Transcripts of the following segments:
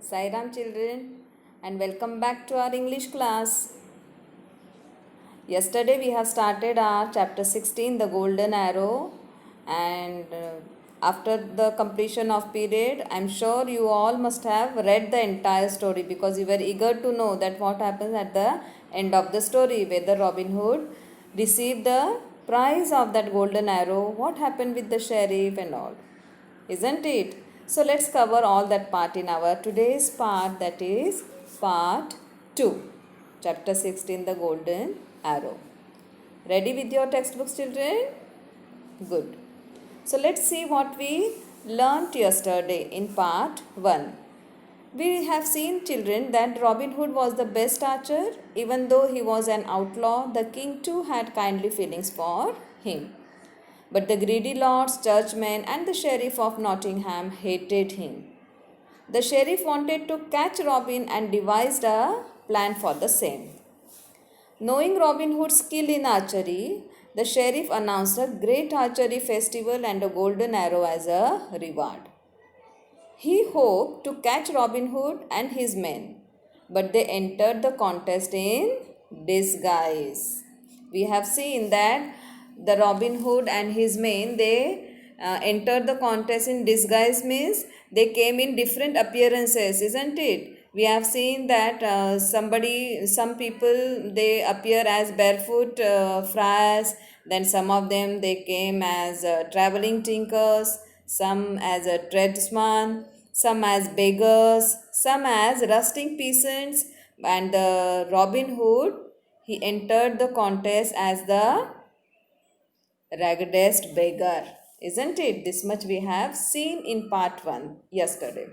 Sairam children, and welcome back to our English class. Yesterday we have started our chapter 16, the golden arrow, and after the completion of period, I'm sure you all must have read the entire story because you were eager to know that what happens at the end of the story, whether Robin Hood received the prize of that golden arrow, what happened with the sheriff and all, isn't it? So let's cover all that part in our today's part, that is part 2, chapter 16, the golden arrow. Ready with your textbooks, children? Good. So let's see what we learnt yesterday in part 1. We have seen, children, that Robin Hood was the best archer. Even though he was an outlaw, the king too had kindly feelings for him. But the greedy lords, churchmen, and the sheriff of Nottingham hated him. The sheriff wanted to catch Robin and devised a plan for the same. Knowing Robin Hood's skill in archery, the sheriff announced a great archery festival and a golden arrow as a reward. He hoped to catch Robin Hood and his men, but they entered the contest in disguise. We have seen that the Robin Hood and his men, they entered the contest in disguise, means they came in different appearances, isn't it? We have seen that some people, they appear as barefoot friars, then some of them, they came as traveling tinkers, some as a tradesman, some as beggars, some as rusting peasants, and Robin Hood, he entered the contest as the raggedest beggar, isn't it? This much we have seen in part 1 yesterday.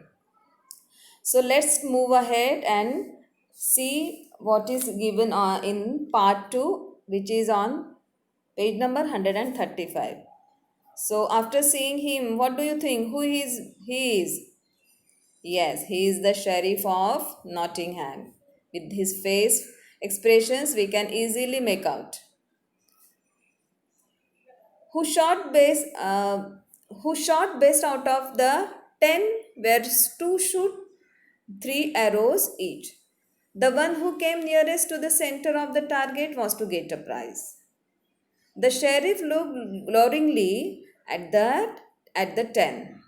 So let's move ahead and see what is given in part 2, which is on page number 135. So after seeing him, what do you think? Who he is? Yes, he is the sheriff of Nottingham. With his face expressions, we can easily make out. Who shot base? Who shot best out of the 10? Were to shoot 3 arrows each. The one who came nearest to the center of the target was to get a prize. The sheriff looked gloweringly at the 10.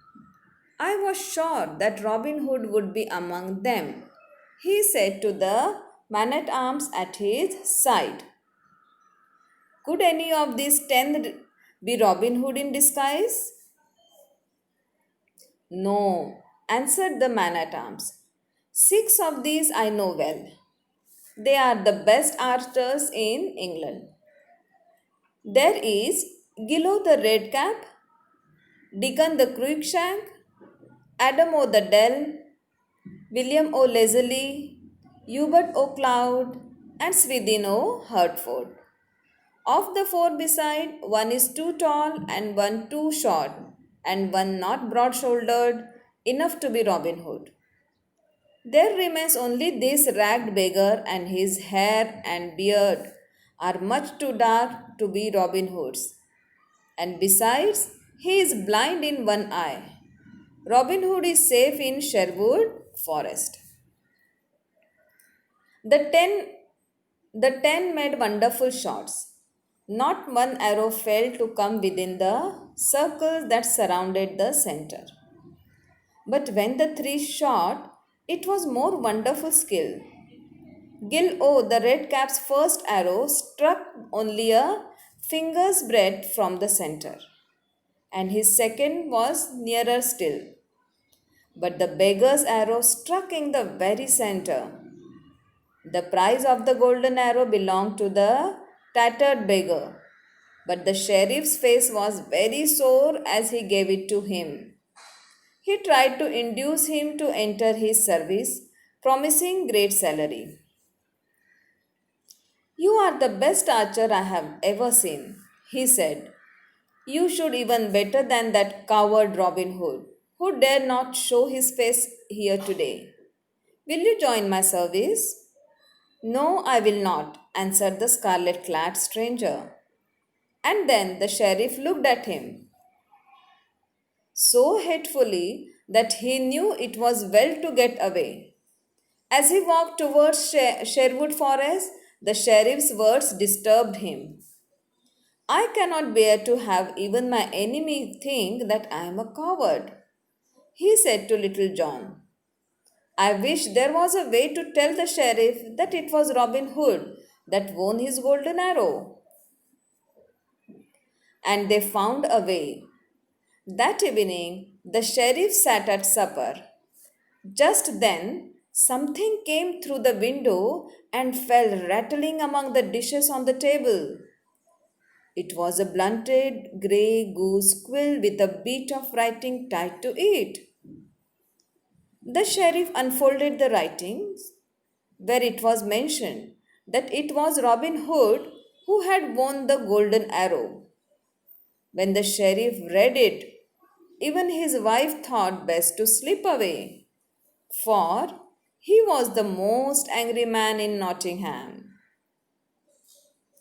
I was sure that Robin Hood would be among them, he said to the man at arms at his side. Could any of these 10 be Robin Hood in disguise? No, answered the man at arms. 6 of these I know well. They are the best archers in England. There is Gillo the Redcap, Dickon the Cruikshank, Adam O'Dell, William O'Leslie, Hubert O'Cloud, and Swithin O'Hertford. Of the 4 beside, one is too tall and one too short, and one not broad shouldered enough to be Robin Hood. There remains only this ragged beggar, and his hair and beard are much too dark to be Robin Hood's. And besides, he is blind in one eye. Robin Hood is safe in Sherwood Forest. The ten made wonderful shots. Not one arrow failed to come within the circle that surrounded the center. But when the 3 shot, it was more wonderful skill. Gil O, the red cap's first arrow, struck only a finger's breadth from the center, and his second was nearer still. But the beggar's arrow struck in the very center. The prize of the golden arrow belonged to the tattered beggar, but the sheriff's face was very sore as he gave it to him. He tried to induce him to enter his service, promising great salary. You are the best archer I have ever seen, he said. You should even better than that coward Robin Hood, who dare not show his face here today. Will you join my service? No, I will not, answered the scarlet clad stranger. And then the sheriff looked at him so hatefully that he knew it was well to get away. As he walked towards Sherwood Forest, the sheriff's words disturbed him. I cannot bear to have even my enemy think that I am a coward, he said to Little John. I wish there was a way to tell the sheriff that it was Robin Hood that won his golden arrow. And they found a way. That evening, the sheriff sat at supper. Just then, something came through the window and fell rattling among the dishes on the table. It was a blunted grey goose quill with a bit of writing tied to it. The sheriff unfolded the writings, where it was mentioned that it was Robin Hood who had won the golden arrow. When the sheriff read it, even his wife thought best to slip away, for he was the most angry man in Nottingham.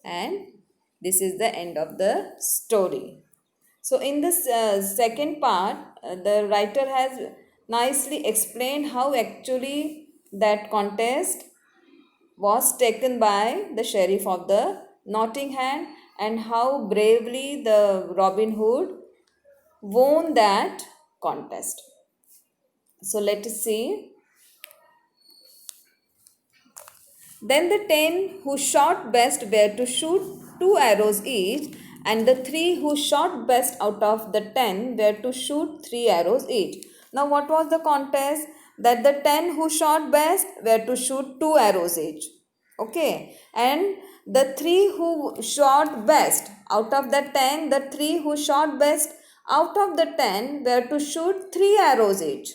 And this is the end of the story. So, in this second part, the writer has nicely explained how actually that contest was taken by the sheriff of the Nottingham and how bravely the Robin Hood won that contest. So, let us see. Then the 10 who shot best were to shoot 2 arrows each, and the 3 who shot best out of the 10 were to shoot 3 arrows each. Now, what was the contest? That the 10 who shot best were to shoot 2 arrows each. Okay, and the 3 who shot best out of the 10, the 3 who shot best out of the 10 were to shoot 3 arrows each.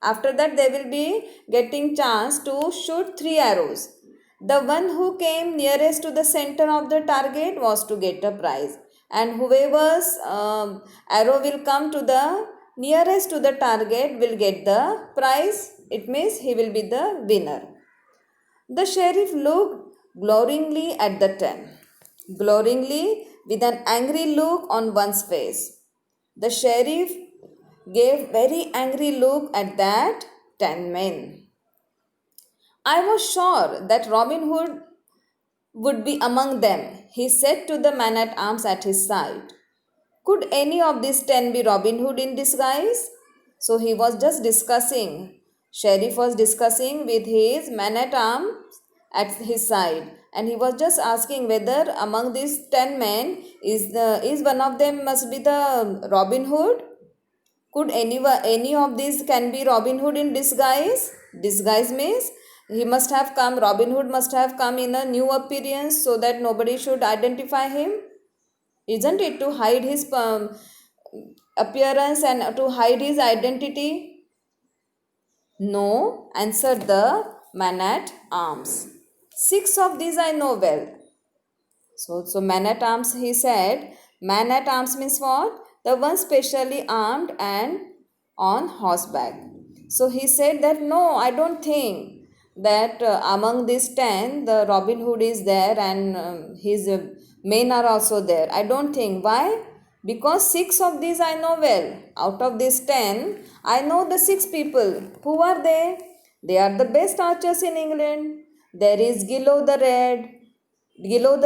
After that, they will be getting chance to shoot 3 arrows. The one who came nearest to the center of the target was to get a prize, and whoever's arrow will come to the nearest to the target will get the prize. It means he will be the winner. The sheriff looked gloweringly at the 10, gloweringly with an angry look on one's face. The sheriff gave very angry look at that 10 men. I was sure that Robin Hood would be among them, he said to the man at arms at his side. Could any of these 10 be Robin Hood in disguise? So he was just discussing, Sheriff was discussing with his man at arms at his side, and he was just asking whether among these 10 men is one of them must be the Robin Hood. Could any of these can be Robin Hood in disguise? Disguise means Robin Hood must have come in a new appearance so that nobody should identify him. Isn't it to hide his appearance and to hide his identity? No, answered the man at arms. 6 of these I know well. So man at arms, he said, man at arms means what? The one specially armed and on horseback. So he said that no, I don't think that among these 10 the Robin Hood is there and his men are also there. I don't think. Why? Because 6 of these I know well. Out of these 10, I know the 6 people. Who are they? They are the best archers in England. There is Gillo the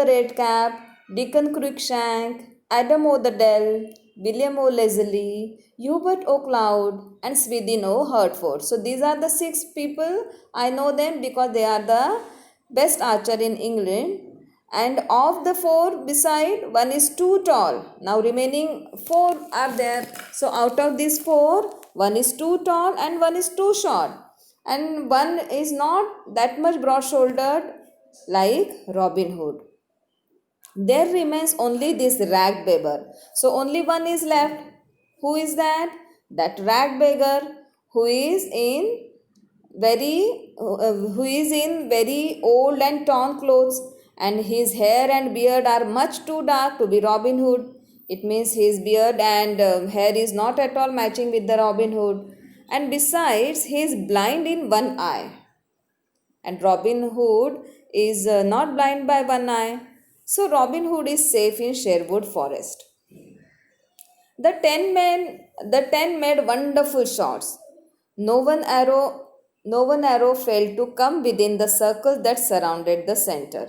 Red Cap, Deacon Cruikshank, Adam O'Dell, William O'Leslie, Hubert O'Cloud, and Swithin O'Hertford. So these are the 6 people. I know them because they are the best archer in England. And of the 4 beside, one is too tall. Now remaining 4 are there. So out of these 4, one is too tall and one is too short. And one is not that much broad-shouldered like Robin Hood. There remains only this rag beggar. So only one is left. Who is that? That rag beggar who is in very old and torn clothes, and his hair and beard are much too dark to be Robin Hood. It means his beard and hair is not at all matching with the Robin Hood. And besides, he is blind in one eye. And Robin Hood is not blind by one eye. So Robin Hood is safe in Sherwood Forest. The ten made wonderful shots. No one arrow, no one arrow failed to come within the circle that surrounded the center.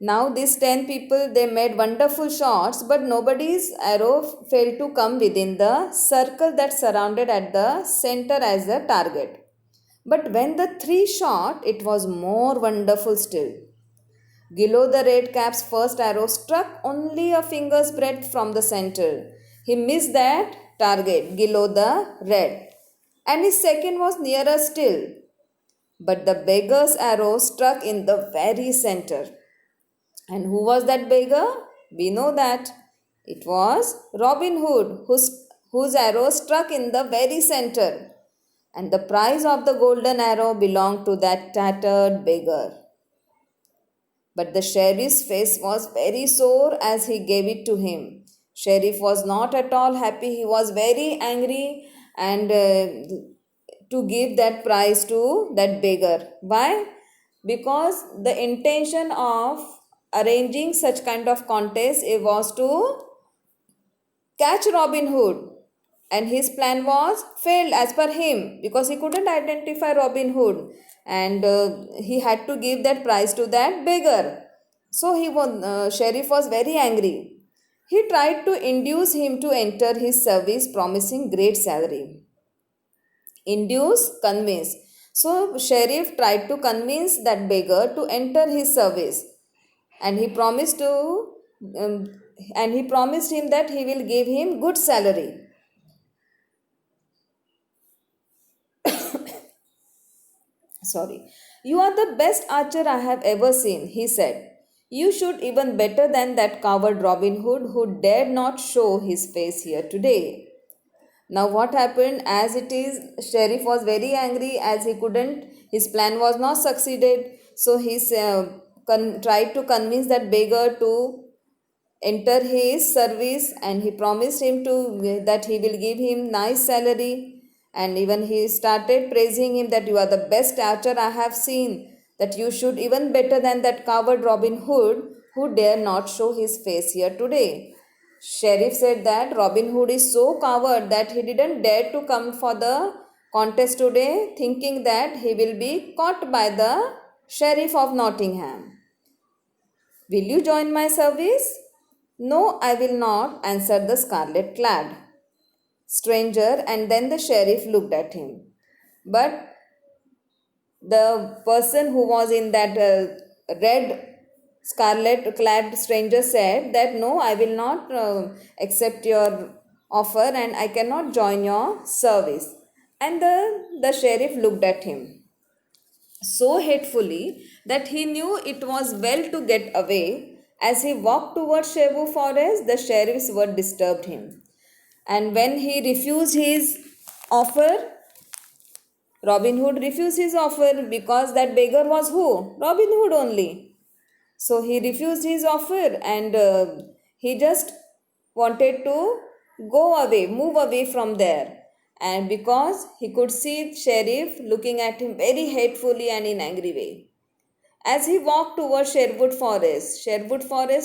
Now these 10 people they made wonderful shots, but nobody's arrow failed to come within the circle that surrounded at the center as the target. But when the three shot, it was more wonderful still. Gilo the red cap's first arrow struck only a finger's breadth from the center. He missed that target, Gilo the red, and his second was nearer still. But the beggar's arrow struck in the very center. And who was that beggar? We know that. It was Robin Hood, whose arrow struck in the very center. And the prize of the golden arrow belonged to that tattered beggar. But the sheriff's face was very sore as he gave it to him. Sheriff was not at all happy. He was very angry and to give that prize to that beggar. Why? Because the intention of arranging such kind of contest it was to catch Robin Hood, and his plan was failed as per him because he couldn't identify Robin Hood, and he had to give that prize to that beggar. So sheriff was very angry. He tried to induce him to enter his service, promising great salary. Induce, convince. So sheriff tried to convince that beggar to enter his service, and he promised um, he promised him that he will give him good salary. Sorry. You are the best archer I have ever seen, he said. You shoot even better than that coward Robin Hood who dared not show his face here today. Now, what happened? As it is, sheriff was very angry as he couldn't, his plan was not succeeded. So, he tried to convince that beggar to enter his service, and he promised him to that he will give him nice salary, and even he started praising him that you are the best archer I have seen, that you shoot even better than that coward Robin Hood who dare not show his face here today. Sheriff said that Robin Hood is so coward that he didn't dare to come for the contest today, thinking that he will be caught by the sheriff of Nottingham. Will you join my service? No, I will not, answered the scarlet clad stranger, and then the sheriff looked at him. But the person who was in that red scarlet clad stranger said that no, I will not accept your offer and I cannot join your service. And the sheriff looked at him so hatefully that he knew it was well to get away. As he walked towards Shebu forest, the sheriff's word disturbed him. And when he refused his offer, Robin Hood refused his offer because that beggar was who? Robin Hood only. So he refused his offer, and he just wanted to go away, move away from there. And because he could see sheriff looking at him very hatefully and in angry way. As he walked towards Sherwood Forest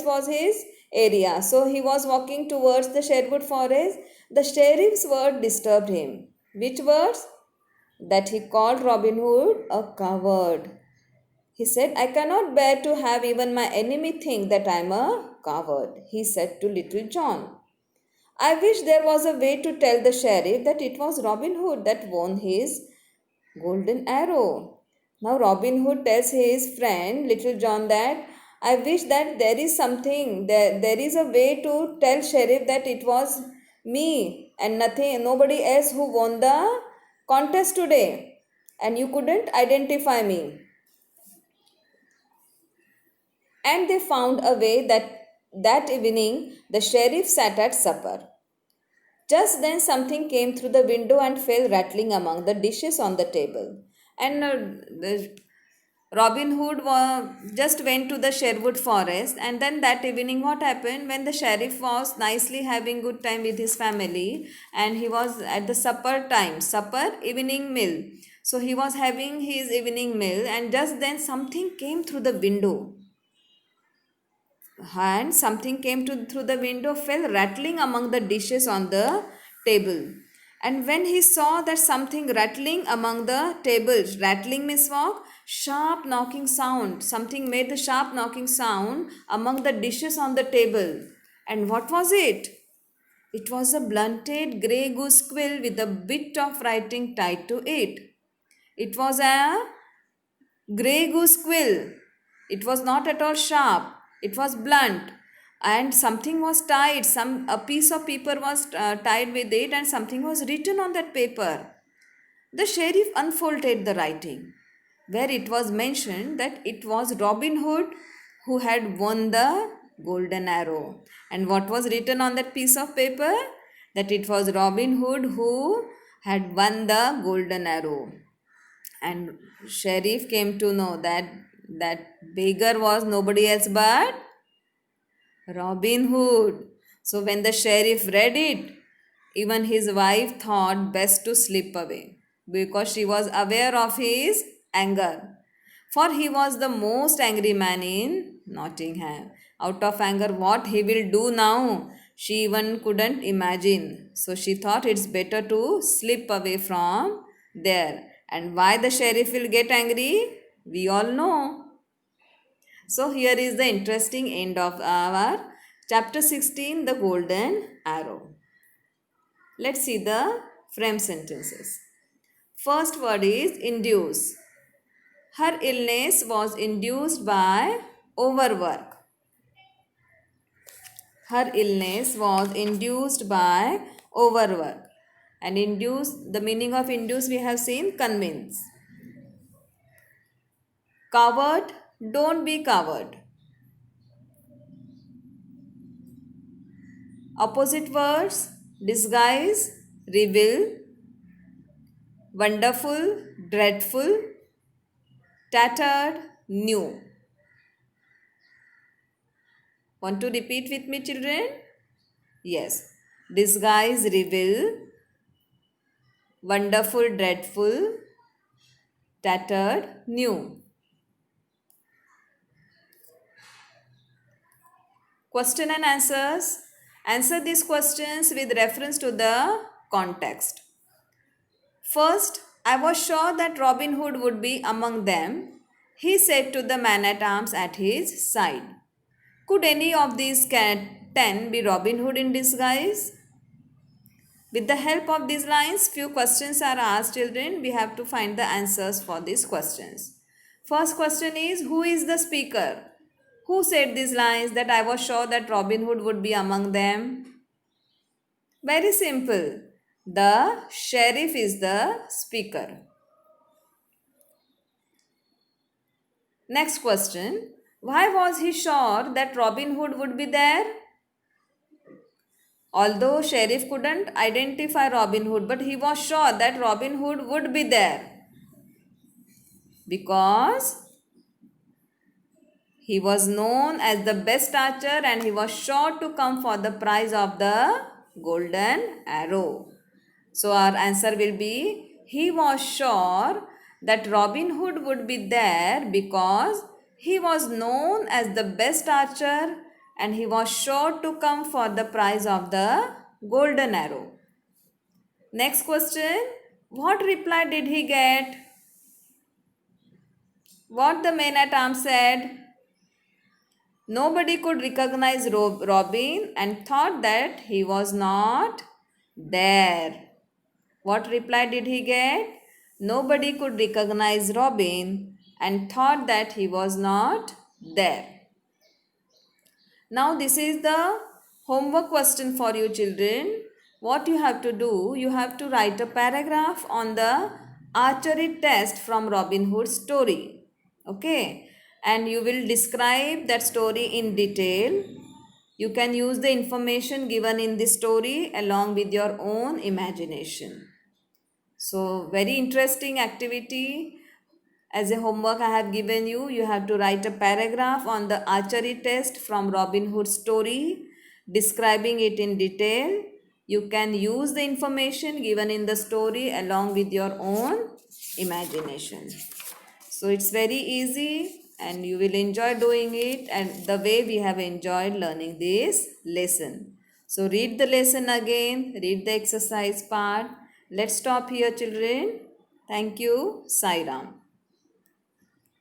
was his area. So he was walking towards the Sherwood Forest. The sheriff's word disturbed him. Which words? That he called Robin Hood a coward. He said, I cannot bear to have even my enemy think that I am a coward, he said to Little John. I wish there was a way to tell the sheriff that it was Robin Hood that won his golden arrow. Now Robin Hood tells his friend Little John that I wish that there is something, there is a way to tell sheriff that it was me and nobody else who won the contest today, and you couldn't identify me. And they found a way that evening the sheriff sat at supper. Just then something came through the window and fell rattling among the dishes on the table. And Robin Hood just went to the Sherwood Forest, and then that evening what happened when the sheriff was nicely having good time with his family, and he was at the supper evening meal. So he was having his evening meal, and just then something came through the window. and something came through the window, fell rattling among the dishes on the table. And when he saw that something rattling among the tables, rattling means what? Sharp knocking sound. Something made the sharp knocking sound among the dishes on the table. And what was it? It was a blunted grey goose quill with a bit of writing tied to it. It was a grey goose quill. It was not at all sharp. It was blunt, and something was tied. A piece of paper was tied with it, and something was written on that paper. The sheriff unfolded the writing, where it was mentioned that it was Robin Hood who had won the golden arrow. And what was written on that piece of paper? That it was Robin Hood who had won the golden arrow. And sheriff came to know that that beggar was nobody else but Robin Hood. So when the sheriff read it, even his wife thought best to slip away because she was aware of his anger. For he was the most angry man in Nottingham. Out of anger, what he will do now, she even couldn't imagine. So she thought it's better to slip away from there. And why the sheriff will get angry, we all know. So here is the interesting end of our chapter 16, the golden arrow. Let's see the frame sentences. First word is induce. Her illness was induced by overwork. Her illness was induced by overwork. And induce, the meaning of induce we have seen, convince. Coward, don't be coward. Opposite words, disguise, reveal, wonderful, dreadful, tattered, new. Want to repeat with me, children? Yes. Disguise, reveal, wonderful, dreadful, tattered, new. Question and answers. Answer these questions with reference to the context. First, I was sure that Robin Hood would be among them, he said to the man at arms at his side. Could any of these 10 be Robin Hood in disguise? With the help of these lines, few questions are asked, children. We have to find the answers for these questions. First question is, who is the speaker? Who said these lines that I was sure that Robin Hood would be among them? Very simple. The sheriff is the speaker. Next question. Why was he sure that Robin Hood would be there? Although sheriff couldn't identify Robin Hood, but he was sure that Robin Hood would be there. Because he was known as the best archer and he was sure to come for the prize of the golden arrow. So our answer will be, he was sure that Robin Hood would be there because he was known as the best archer and he was sure to come for the prize of the golden arrow. Next question, what reply did he get? What the man at arms said? Nobody could recognize Robin and thought that he was not there. What reply did he get? Nobody could recognize Robin and thought that he was not there. Now this is the homework question for you, children. What you have to do, you have to write a paragraph on the archery test from Robin Hood's story. Okay, and you will describe that story in detail. You can use the information given in this story along with your own imagination. So very interesting activity. As a homework I have given you, you have to write a paragraph on the archery test from Robin Hood's story, describing it in detail. You can use the information given in the story along with your own imagination. So it's very easy. and you will enjoy doing it and the way we have enjoyed learning this lesson. So read the lesson again, read the exercise part. Let's stop here, children. Thank you. Sai Ram.